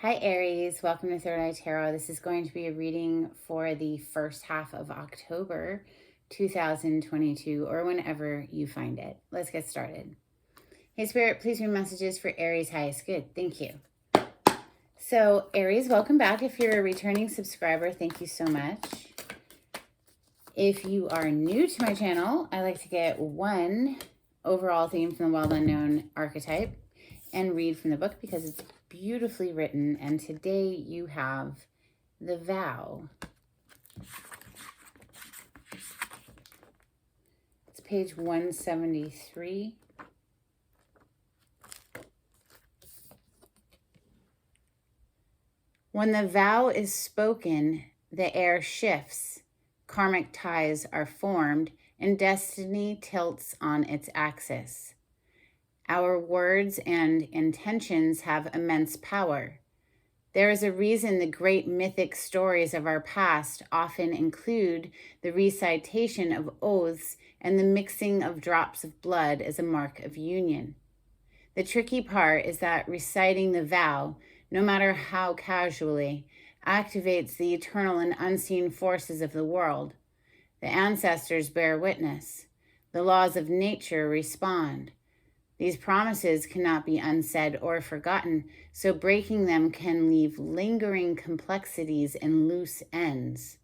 Hi Aries, welcome to Third Eye Tarot. This is going to be a reading for the first half of October 2022 or whenever you find it. Let's get started. Hey Spirit, please read messages for Aries highest good. Thank you. So Aries, welcome back. If you're a returning subscriber, thank you so much. If you are new to my channel, I like to get one overall theme from the Wild Unknown archetype and read from the book because it's beautifully written. And today you have the vow. It's page 173. When the vow is spoken, the air shifts, karmic ties are formed, and destiny tilts on its axis. Our words and intentions have immense power. There is a reason the great mythic stories of our past often include the recitation of oaths and the mixing of drops of blood as a mark of union. The tricky part is that reciting the vow, no matter how casually, activates the eternal and unseen forces of the world. The ancestors bear witness. The laws of nature respond. These promises cannot be unsaid or forgotten, so breaking them can leave lingering complexities and loose ends.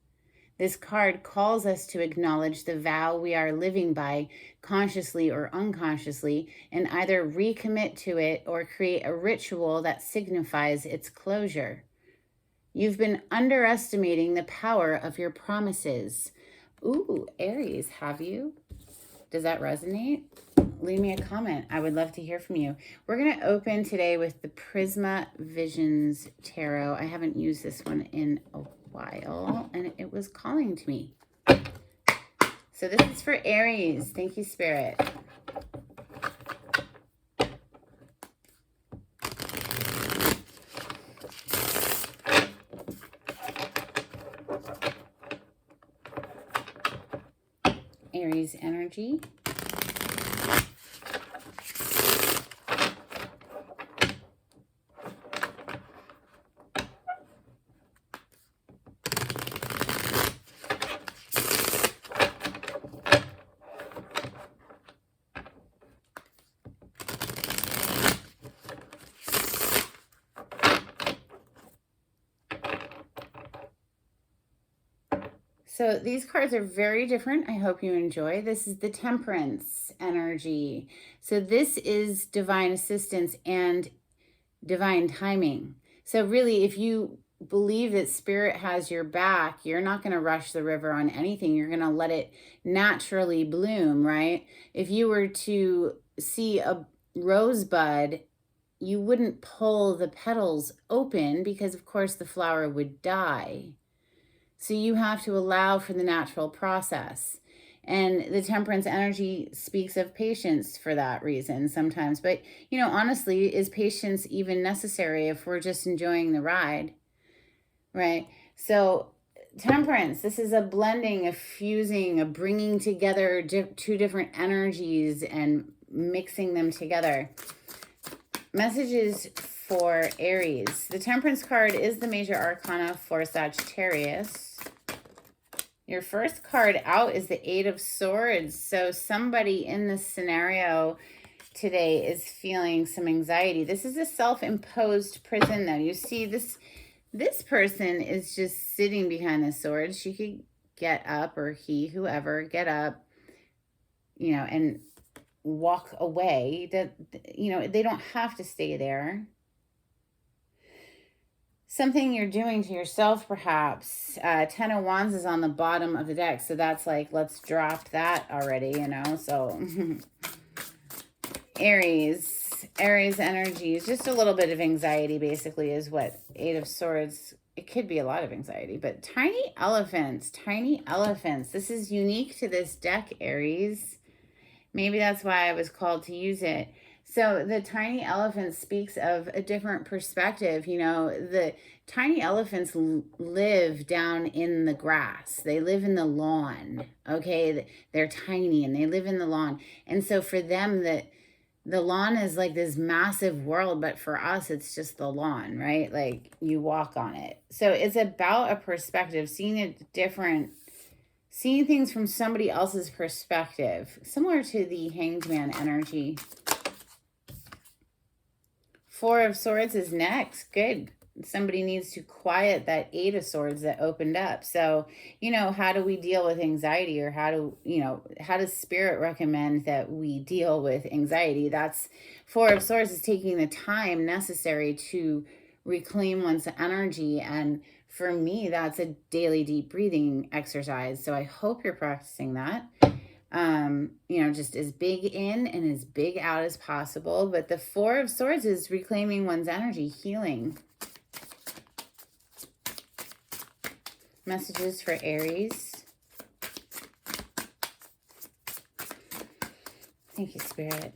This card calls us to acknowledge the vow we are living by, consciously or unconsciously, and either recommit to it or create a ritual that signifies its closure. You've been underestimating the power of your promises. Ooh, Aries, have you? Does that resonate? Leave me a comment. I would love to hear from you. We're going to open today with the Prisma Visions Tarot. I haven't used this one in a while, and it was calling to me. So this is for Aries. Thank you, Spirit. Aries energy. So these cards are very different. I hope you enjoy. This is the Temperance energy. So this is divine assistance and divine timing. So really, if you believe that Spirit has your back, you're not going to rush the river on anything. You're going to let it naturally bloom, right? If you were to see a rosebud, you wouldn't pull the petals open because, of course, the flower would die. So you have to allow for the natural process. And the Temperance energy speaks of patience for that reason sometimes. But, you know, honestly, is patience even necessary if we're just enjoying the ride? Right? So Temperance, this is a blending, a fusing, a bringing together two different energies and mixing them together. Messages for Aries. The Temperance card is the major arcana for Sagittarius. Your first card out is the Eight of Swords. So somebody in this scenario today is feeling some anxiety. This is a self-imposed prison, though. You see, this person is just sitting behind the sword. She could get up, or he, whoever, get up, you know, and walk away. That, you know, they don't have to stay there. Something you're doing to yourself, perhaps. Ten of Wands is on the bottom of the deck, so that's like, let's drop that already, you know. So Aries energy is just a little bit of anxiety, basically, is what Eight of Swords. It could be a lot of anxiety, but tiny elephants. This is unique to this deck, Aries. Maybe that's why I was called to use it. So the tiny elephant speaks of a different perspective. You know, the tiny elephants live down in the grass. They live in the lawn, okay? They're tiny and they live in the lawn. And so for them, the lawn is like this massive world, but for us, it's just the lawn, right? Like you walk on it. So it's about a perspective, seeing it different, seeing things from somebody else's perspective, similar to the Hanged Man energy. Four of Swords is next. Good. Somebody needs to quiet that Eight of Swords that opened up. So, you know, how do we deal with anxiety, or how does Spirit recommend that we deal with anxiety? That's Four of Swords is taking the time necessary to reclaim one's energy. And for me, that's a daily deep breathing exercise. So I hope you're practicing that. You know, just as big in and as big out as possible. But the Four of Swords is reclaiming one's energy, healing. Messages for Aries. Thank you, Spirit.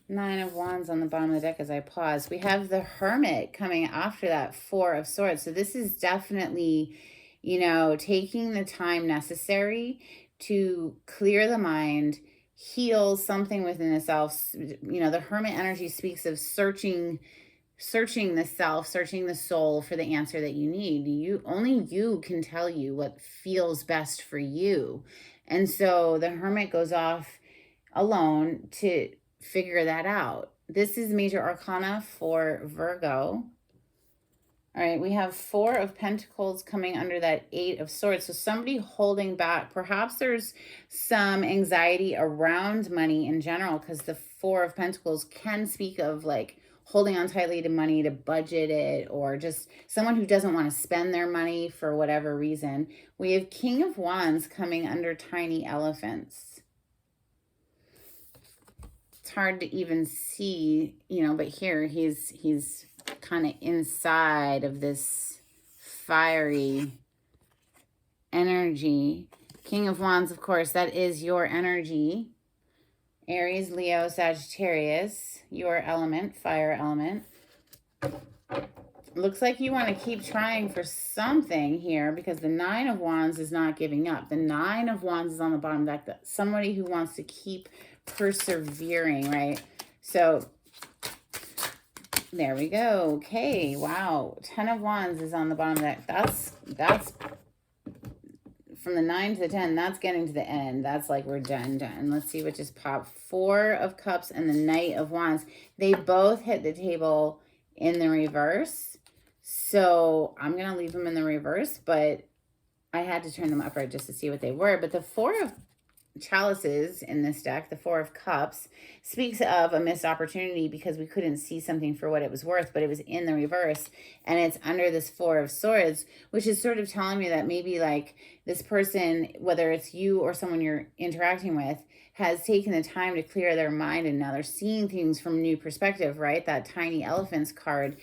Nine of Wands on the bottom of the deck as I pause. We have the Hermit coming after that Four of Swords. So this is definitely, you know, taking the time necessary to clear the mind, heal something within the self. You know, the Hermit energy speaks of searching the self, searching the soul for the answer that you need. Only you can tell you what feels best for you. And so the Hermit goes off alone to figure that out. This is major arcana for Virgo. All right, we have Four of Pentacles coming under that Eight of Swords. So somebody holding back. Perhaps there's some anxiety around money in general, because the Four of Pentacles can speak of like holding on tightly to money, to budget it, or just someone who doesn't want to spend their money for whatever reason. We have King of Wands coming under Tiny Elephants. It's hard to even see, you know, but here he's kind of inside of this fiery energy. King of Wands, of course, that is your energy. Aries, Leo, Sagittarius, your element, fire element. Looks like you want to keep trying for something here, because the Nine of Wands is not giving up. The Nine of Wands is on the bottom of that. Somebody who wants to keep persevering, right? So there we go. Okay, wow. 10 of Wands is on the bottom of that. That's from the 9 to the 10. That's getting to the end. That's like we're done. Let's see what just popped. Four of Cups and the Knight of Wands. They both hit the table in the reverse. So I'm going to leave them in the reverse, but I had to turn them upright just to see what they were. But the Four of Chalices in this deck, the Four of Cups, speaks of a missed opportunity because we couldn't see something for what it was worth, but it was in the reverse, and it's under this Four of Swords, which is sort of telling me that maybe like this person, whether it's you or someone you're interacting with, has taken the time to clear their mind, and now they're seeing things from a new perspective, right? That Tiny Elephants card.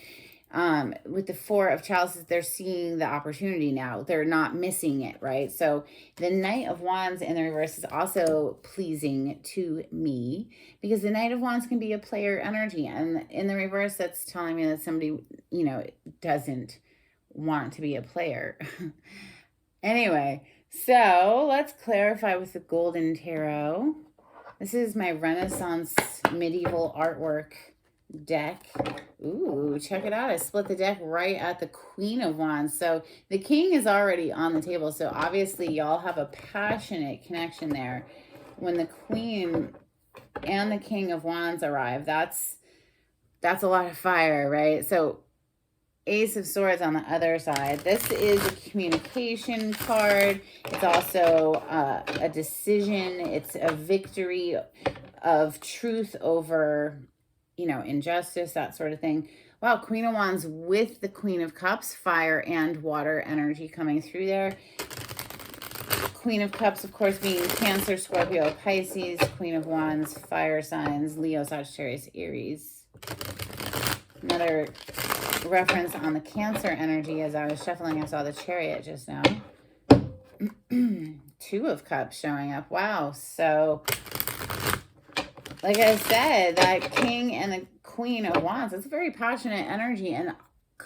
With the Four of Chalices, they're seeing the opportunity now. They're not missing it, right? So the Knight of Wands in the reverse is also pleasing to me, because the Knight of Wands can be a player energy. And in the reverse, that's telling me that somebody, you know, doesn't want to be a player. Anyway, so let's clarify with the Golden Tarot. This is my Renaissance medieval artwork deck. Ooh, check it out. I split the deck right at the Queen of Wands. So the King is already on the table. So obviously y'all have a passionate connection there. When the Queen and the King of Wands arrive, that's a lot of fire, right? So Ace of Swords on the other side. This is a communication card. It's also a decision. It's a victory of truth over, you know, injustice, that sort of thing. Wow, Queen of Wands with the Queen of Cups, fire and water energy coming through there. Queen of Cups, of course, being Cancer, Scorpio, Pisces. Queen of Wands, fire signs, Leo, Sagittarius, Aries. Another reference on the Cancer energy. As I was shuffling, I saw the Chariot just now. Two of Cups showing up. Wow. So like I said, that King and the Queen of Wands, it's a very passionate energy, and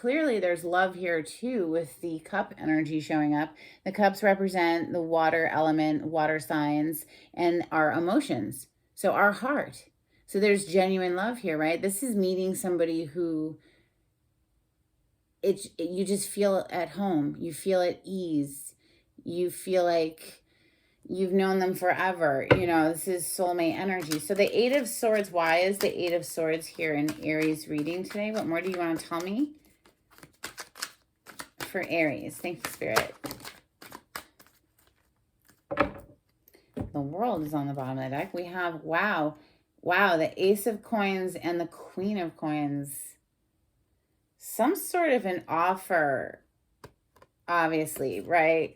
clearly there's love here too with the cup energy showing up. The cups represent the water element, water signs, and our emotions. So our heart. So there's genuine love here, right? This is meeting somebody who you just feel at home. You feel at ease. You feel like you've known them forever. You know, this is soulmate energy. So the Eight of Swords, why is the Eight of Swords here in Aries reading today? What more do you want to tell me for Aries? Thank you, Spirit. The World is on the bottom of the deck. We have, wow, the Ace of Coins and the Queen of Coins. Some sort of an offer, obviously, right?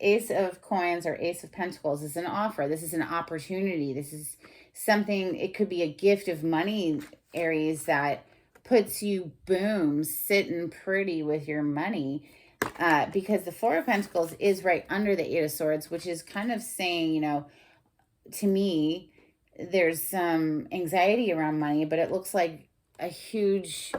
Ace of Coins or Ace of Pentacles is an offer. This is an opportunity. This is something, it could be a gift of money, Aries, that puts you, boom, sitting pretty with your money. Because the Four of Pentacles is right under the Eight of Swords, which is kind of saying, you know, to me, there's some anxiety around money, but it looks like a huge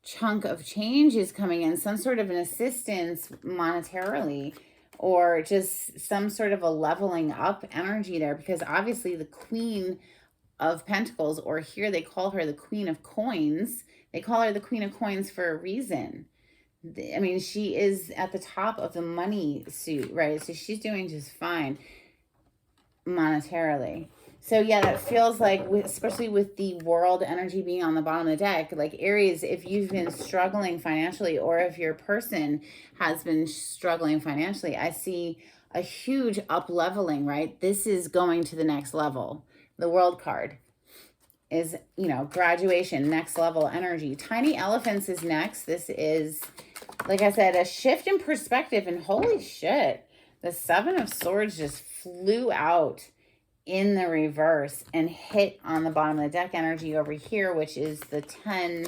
chunk of change is coming in, some sort of an assistance monetarily, or just some sort of a leveling up energy there, because obviously the Queen of Pentacles, or here they call her the Queen of Coins. They call her the Queen of Coins for a reason. I mean, she is at the top of the money suit, right? So she's doing just fine monetarily. So yeah, that feels like, especially with the World energy being on the bottom of the deck, like Aries, if you've been struggling financially, or if your person has been struggling financially, I see a huge up leveling, right? This is going to the next level. The World card is, you know, graduation, next level energy. Tiny Elephants is next. This is, like I said, a shift in perspective, and holy shit, the Seven of Swords just flew out in the reverse and hit on the bottom of the deck energy over here, which is the 10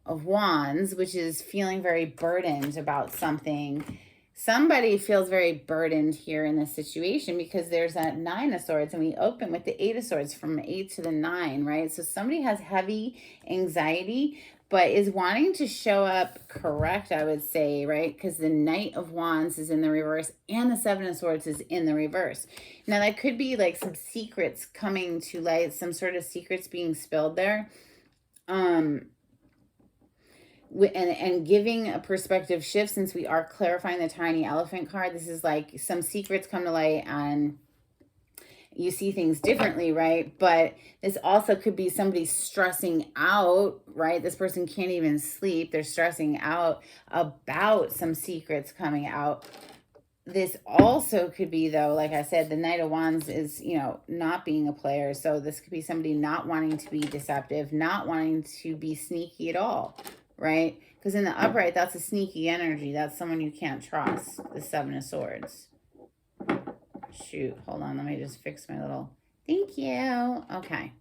of Wands, which is feeling very burdened about something. Somebody feels very burdened here in this situation, because there's that Nine of Swords, and we open with the Eight of Swords from 8 to the 9, right? So somebody has heavy anxiety, but is wanting to show up correct, I would say, right? Because the Knight of Wands is in the reverse, and the Seven of Swords is in the reverse. Now, that could be like some secrets coming to light, some sort of secrets being spilled there. And giving a perspective shift, since we are clarifying the Tiny Elephant card. This is like some secrets come to light and you see things differently, right? But this also could be somebody stressing out, right? This person can't even sleep. They're stressing out about some secrets coming out. This also could be, though, like I said, the Knight of Wands is, you know, not being a player. So this could be somebody not wanting to be deceptive, not wanting to be sneaky at all, right? Because in the upright, that's a sneaky energy. That's someone you can't trust, the Seven of Swords. Shoot, hold on. Let me just fix my little, thank you. Okay.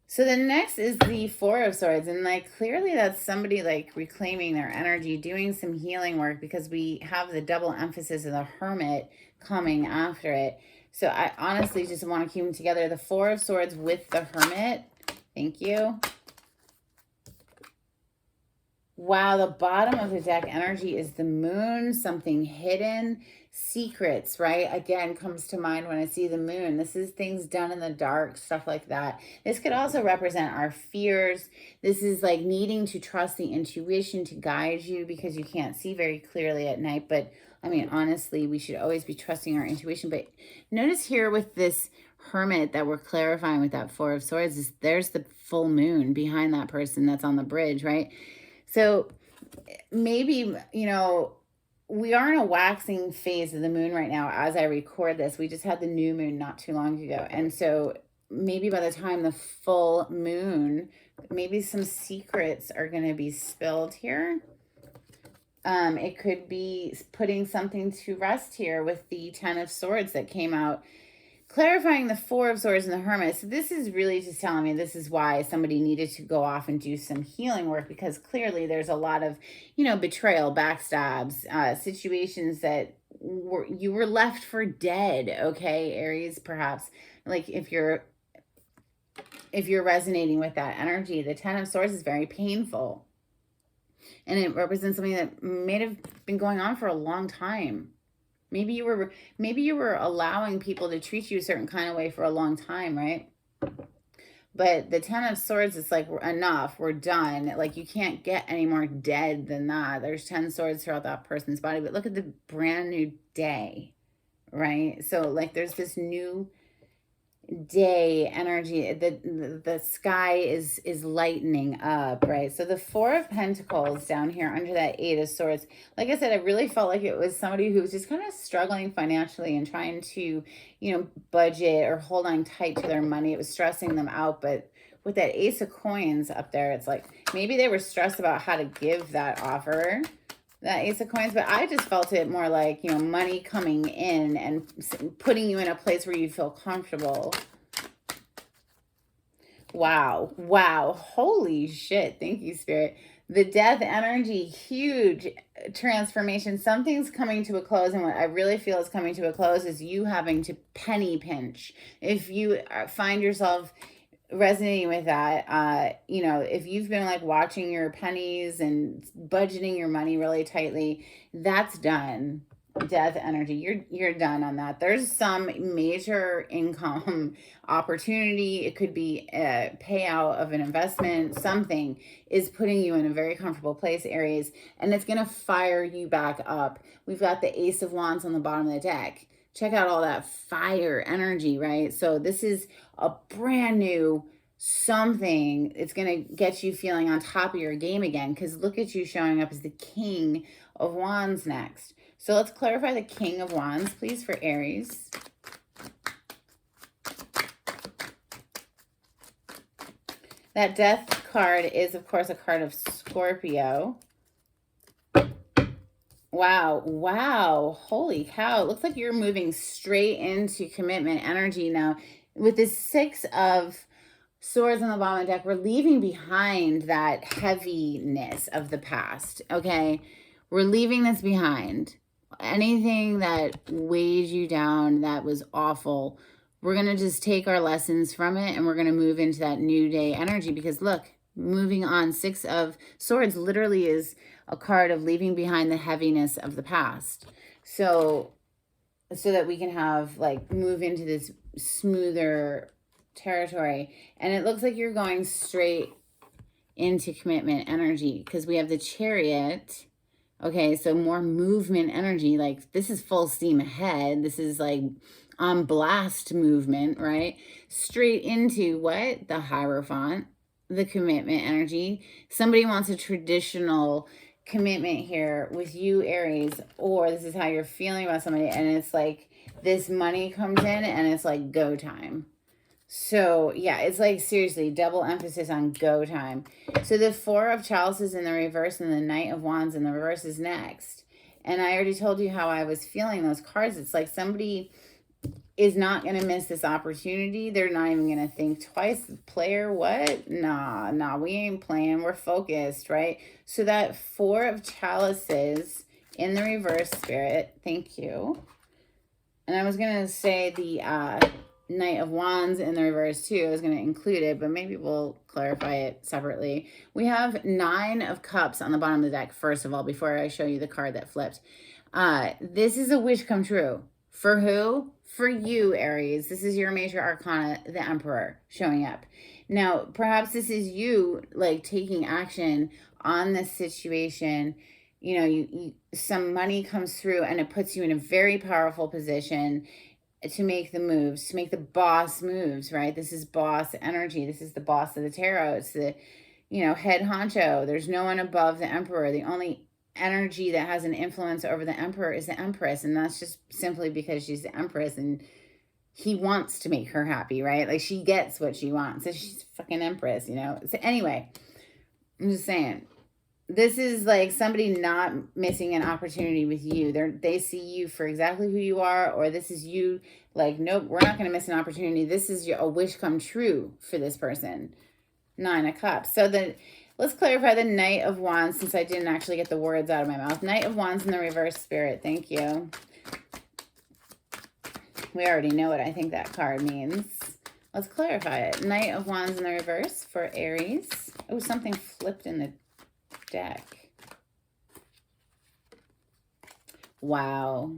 So the next is the Four of Swords. And like, clearly that's somebody like reclaiming their energy, doing some healing work, because we have the double emphasis of the Hermit coming after it. So I honestly just want to keep them together. The Four of Swords with the Hermit. Thank you. Wow, the bottom of the deck energy is the Moon, something hidden, secrets, right? Again, comes to mind when I see the Moon. This is things done in the dark, stuff like that. This could also represent our fears. This is like needing to trust the intuition to guide you, because you can't see very clearly at night. But I mean, honestly, we should always be trusting our intuition. But notice here with this Hermit that we're clarifying with that Four of Swords, is there's the full moon behind that person that's on the bridge, right? So maybe, you know, we are in a waxing phase of the moon right now as I record this. We just had the new moon not too long ago. And so maybe by the time the full moon, maybe some secrets are going to be spilled here. It could be putting something to rest here with the Ten of Swords that came out, clarifying the Four of Swords and the Hermit. So this is really just telling me this is why somebody needed to go off and do some healing work, because clearly there's a lot of, you know, betrayal, backstabs, situations that you were left for dead. Okay, Aries, perhaps like if you're resonating with that energy, the Ten of Swords is very painful. And it represents something that may have been going on for a long time. Maybe you were allowing people to treat you a certain kind of way for a long time, right? But the Ten of Swords is like, enough, we're done. Like, you can't get any more dead than that. There's 10 swords throughout that person's body, but look at the brand new day, right? So like there's this new day energy. The sky is lightening up, right? So the Four of Pentacles down here under that Eight of Swords, like I said, I really felt like it was somebody who was just kind of struggling financially and trying to, budget or hold on tight to their money. It was stressing them out. But with that Ace of Coins up there, it's like maybe they were stressed about how to give that offer, that Ace of Coins, but I just felt it more like, money coming in and putting you in a place where you feel comfortable. Wow. Wow. Holy shit. Thank you, Spirit. The Death energy, huge transformation. Something's coming to a close, and what I really feel is coming to a close is you having to penny pinch. If you find yourself resonating with that, if you've been like watching your pennies and budgeting your money really tightly, that's done. Death energy, you're done on that. There's some major income opportunity. It could be a payout of an investment. Something is putting you in a very comfortable place, Aries, and it's going to fire you back up. We've got the Ace of Wands on the bottom of the deck. Check out all that fire energy, right? So this is a brand new something. It's going to get you feeling on top of your game again, because look at you showing up as the King of Wands next. So let's clarify the King of Wands, please, for Aries. That Death card is, of course, a card of Scorpio. Wow. Wow. Holy cow. It looks like you're moving straight into commitment energy now. With this Six of Swords on the bottom of the deck, we're leaving behind that heaviness of the past, okay? We're leaving this behind. Anything that weighs you down, that was awful, we're going to just take our lessons from it, and we're going to move into that new day energy, because look, moving on, Six of Swords literally is a card of leaving behind the heaviness of the past. So that we can have, like, move into this smoother territory. And it looks like you're going straight into commitment energy, because we have the Chariot. Okay, so more movement energy. Like, this is full steam ahead. This is like on blast movement, right? Straight into what? The Hierophant, the commitment energy. Somebody wants a traditional commitment here with you, Aries, or this is how you're feeling about somebody, and it's like this money comes in and it's like go time. So yeah, it's like seriously double emphasis on go time. So the Four of Chalices in the reverse and the Knight of Wands in the reverse is next. And I already told you how I was feeling those cards. It's like somebody is not going to miss this opportunity. They're not even going to think twice. Player, what? Nah, we ain't playing. We're focused, right? So that Four of Chalices in the reverse, Spirit, thank you. And I was going to say the Knight of Wands in the reverse too. I was going to include it, but maybe we'll clarify it separately. We have Nine of Cups on the bottom of the deck, first of all, before I show you the card that flipped. This is a wish come true. For who? For you, Aries. This is your major arcana, the Emperor, showing up. Now, perhaps this is you, like, taking action on this situation. You some money comes through and it puts you in a very powerful position to make the moves, to make the boss moves, right? This is boss energy. This is the boss of the tarot. It's the, head honcho. There's no one above the Emperor. The only energy that has an influence over the Emperor is the Empress, and that's just simply because she's the Empress and he wants to make her happy, right? Like, she gets what she wants. So she's fucking Empress, So anyway, I'm just saying, this is like somebody not missing an opportunity with you. They see you for exactly who you are, or this is you like, nope, we're not going to miss an opportunity. This is a wish come true for this person. Nine of Cups. So let's clarify the Knight of Wands, since I didn't actually get the words out of my mouth. Knight of Wands in the reverse, Spirit. Thank you. We already know what I think that card means. Let's clarify it. Knight of Wands in the reverse for Aries. Oh, something flipped in the deck. Wow.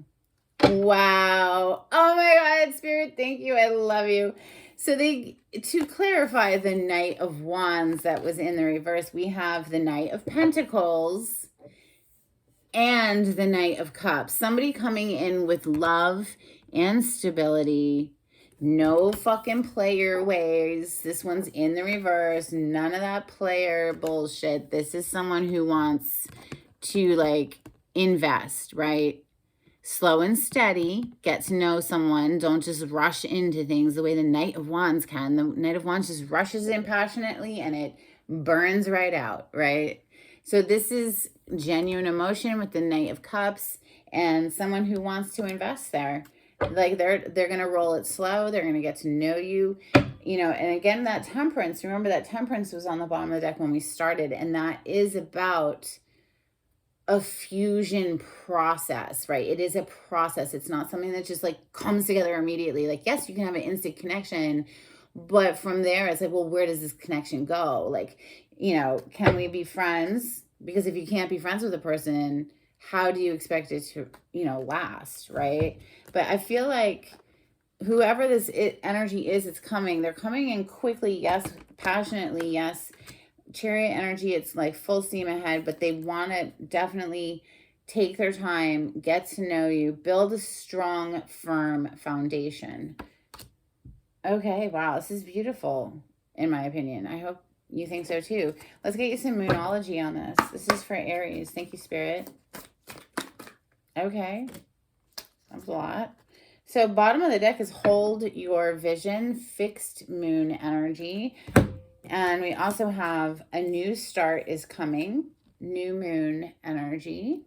Wow. Oh my God, Spirit, thank you. I love you. So to clarify the Knight of Wands that was in the reverse, we have the Knight of Pentacles and the Knight of Cups. Somebody coming in with love and stability. No fucking player ways. This one's in the reverse. None of that player bullshit. This is someone who wants to like invest, right? Slow and steady, get to know someone. Don't just rush into things the way the Knight of Wands can. The Knight of Wands just rushes in passionately and it burns right out, right? So this is genuine emotion with the Knight of Cups and someone who wants to invest there. Like they're going to roll it slow. They're going to get to know you, you know, and again, that Temperance, remember that Temperance was on the bottom of the deck when we started, and that is about a fusion process, right? It is a process. It's not something that just like comes together immediately. Like, yes, you can have an instant connection, but from there, it's like, well, where does this connection go? Like, you know, can we be friends? Because if you can't be friends with a person, how do you expect it to, you know, last, right? But I feel like whoever this energy is, it's coming. They're coming in quickly, yes, passionately, yes. Chariot energy, it's like full steam ahead, but they want to definitely take their time, get to know you, build a strong, firm foundation. Okay, wow, this is beautiful, in my opinion. I hope you think so too. Let's get you some Moonology on this. This is for Aries. Thank you, Spirit. Okay, that's a lot. So bottom of the deck is hold your vision, fixed moon energy. And we also have a new start is coming, new moon energy.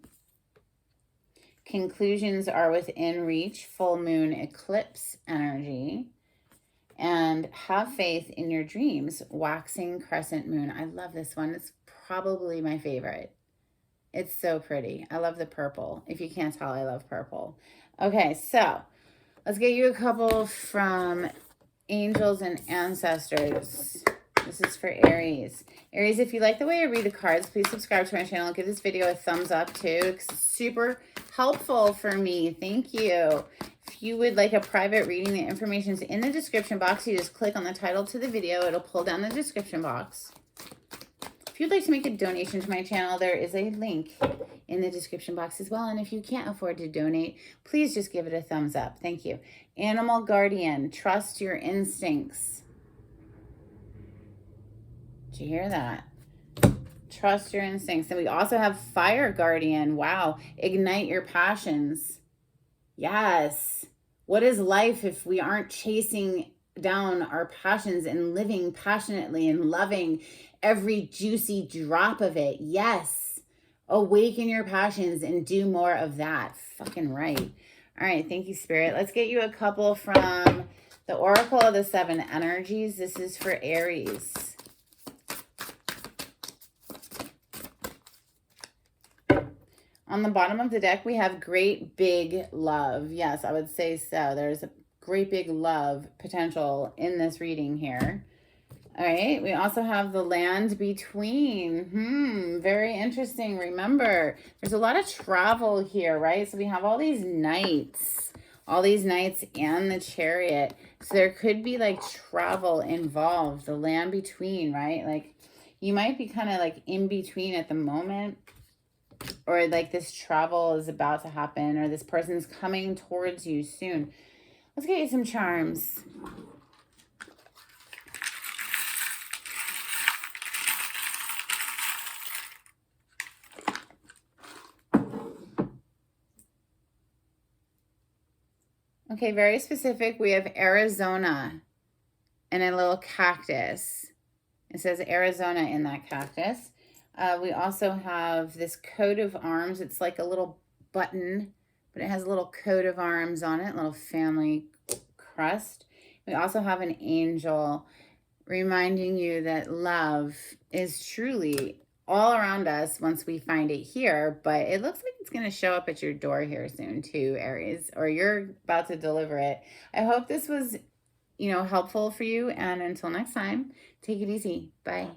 Conclusions are within reach, full moon eclipse energy. And have faith in your dreams, waxing crescent moon. I love this one. It's probably my favorite. It's so pretty. I love the purple. If you can't tell, I love purple. Okay, so let's get you a couple from angels and ancestors. This is for Aries. Aries, if you like the way I read the cards, please subscribe to my channel. Give this video a thumbs up too. It's super helpful for me. Thank you. If you would like a private reading, the information is in the description box. You just click on the title to the video. It'll pull down the description box. If you'd like to make a donation to my channel, there is a link in the description box as well. And if you can't afford to donate, please just give it a thumbs up. Thank you. Animal guardian, trust your instincts. Did you hear that? Trust your instincts. And we also have fire guardian. Wow. Ignite your passions. Yes. What is life if we aren't chasing down our passions and living passionately and loving every juicy drop of it? Yes. Awaken your passions and do more of that. Fucking right. All right. Thank you, Spirit. Let's get you a couple from the Oracle of the Seven Energies. This is for Aries. On the bottom of the deck, we have great big love. Yes, I would say so. There's a great big love potential in this reading here. All right, we also have the land between. Very interesting. Remember, there's a lot of travel here, right? So we have all these knights and the chariot. So there could be like travel involved, the land between, right? Like you might be kind of like in between at the moment, or like this travel is about to happen, or this person's coming towards you soon. Let's get you some charms. Okay, very specific. We have Arizona and a little cactus. It says Arizona in that cactus. We also have this coat of arms. It's like a little button, but it has a little coat of arms on it, little family crest. We also have an angel reminding you that love is truly all around us once we find it here, but it looks like it's going to show up at your door here soon too, Aries, or you're about to deliver it. I hope this was, helpful for you, and until next time, take it easy. Bye.